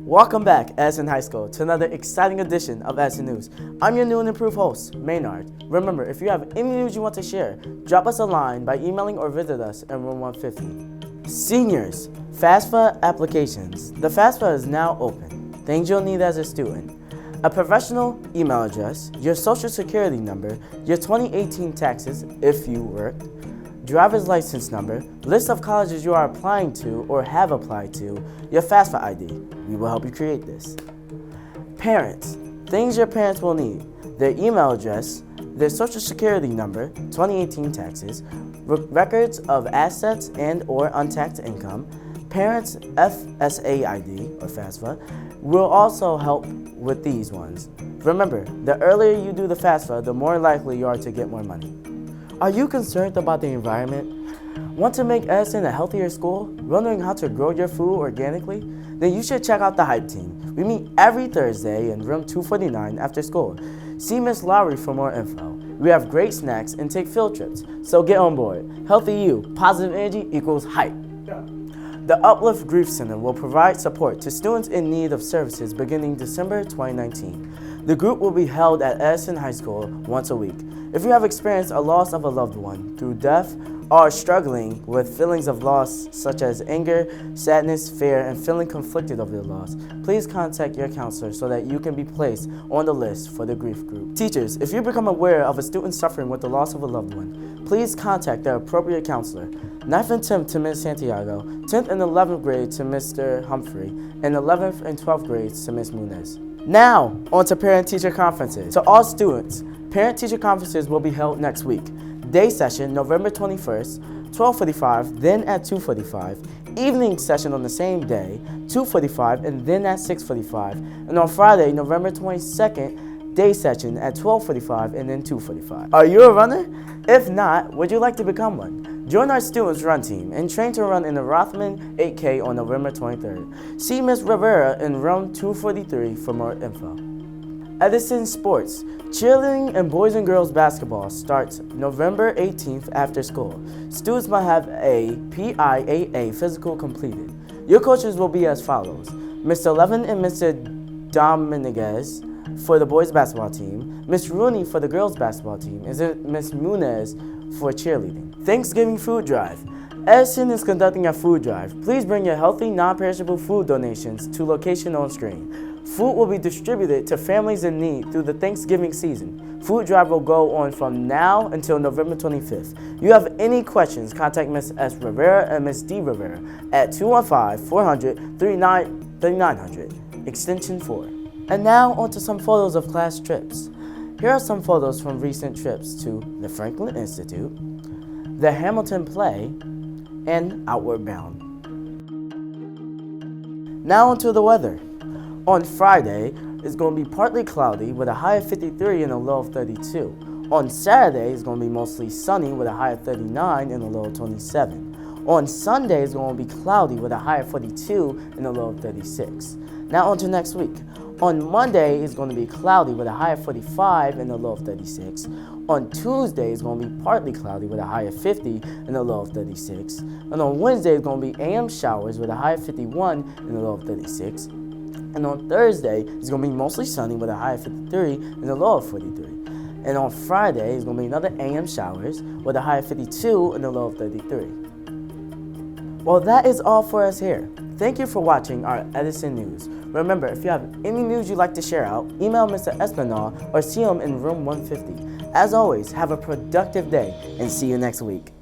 Welcome back, Edison High School, to another exciting edition of Edison News. I'm your new and improved host, Maynard. Remember, if you have any news you want to share, drop us a line by emailing or visit us in room 150. Seniors, FAFSA applications. The FAFSA is now open. Things you'll need as a student: a professional email address, your social security number, your 2018 taxes if you worked, driver's license number, list of colleges you are applying to or have applied to, your FAFSA ID. We will help you create this. Parents, things your parents will need: their email address, their social security number, 2018 taxes, records of assets and or untaxed income. Parents' FSA ID or FAFSA will also help with these ones. Remember, the earlier you do the FAFSA, the more likely you are to get more money. Are you concerned about the environment? Want to make Edison a healthier school? Wondering how to grow your food organically? Then you should check out the Hype Team. We meet every Thursday in room 249 after school. See Miss Lowry for more info. We have great snacks and take field trips, so get on board. Healthy you, positive energy equals hype. The Uplift Grief Center will provide support to students in need of services beginning December 2019. The group will be held at Edison High School once a week. If you have experienced a loss of a loved one through death or are struggling with feelings of loss such as anger, sadness, fear, and feeling conflicted over the loss, please contact your counselor so that you can be placed on the list for the grief group. Teachers, if you become aware of a student suffering with the loss of a loved one, please contact their appropriate counselor. 9th and 10th to Ms. Santiago, 10th and 11th grade to Mr. Humphrey, and 11th and 12th grades to Ms. Munez. Now, on to Parent-Teacher Conferences. To all students, Parent-Teacher Conferences will be held next week. Day session, November 21st, 12:45, then at 2:45. Evening session on the same day, 2:45, and then at 6:45. And on Friday, November 22nd, day session at 12:45 and then 2:45. Are you a runner? If not, would you like to become one? Join our students' run team and train to run in the Rothman 8K on November 23rd. See Ms. Rivera in room 243 for more info. Edison Sports. Cheerleading and boys and girls basketball starts November 18th after school. Students must have a PIAA physical completed. Your coaches will be as follows: Mr. Levin and Mr. Dominguez for the boys basketball team, Ms. Rooney for the girls basketball team, and Ms. Munez for cheerleading. Thanksgiving Food Drive. Edison is conducting a food drive. Please bring your healthy, non-perishable food donations to location on screen. Food will be distributed to families in need through the Thanksgiving season. Food drive will go on from now until November 25th. If you have any questions, contact Ms. S. Rivera and Ms. D. Rivera at 215-400-3900, extension 4. And now on to some photos of class trips. Here are some photos from recent trips to the Franklin Institute, the Hamilton Play, and Outward Bound. Now onto the weather. On Friday, it's going to be partly cloudy with a high of 53 and a low of 32. On Saturday, it's going to be mostly sunny with a high of 39 and a low of 27. On Sunday, it's going to be cloudy with a high of 42 and a low of 36. Now on to next week. On Monday, it's going to be cloudy with a high of 45 and a low of 36. On Tuesday, it's going to be partly cloudy with a high of 50 and a low of 36. And on Wednesday, it's going to be AM showers with a high of 51 and a low of 36. And on Thursday, it's going to be mostly sunny with a high of 53 and a low of 43. And on Friday, it's going to be another AM showers with a high of 52 and a low of 33. Well, that is all for us here. Thank you for watching our Edison News. Remember, if you have any news you'd like to share out, email Mr. Espinal or see him in room 150. As always, have a productive day and see you next week.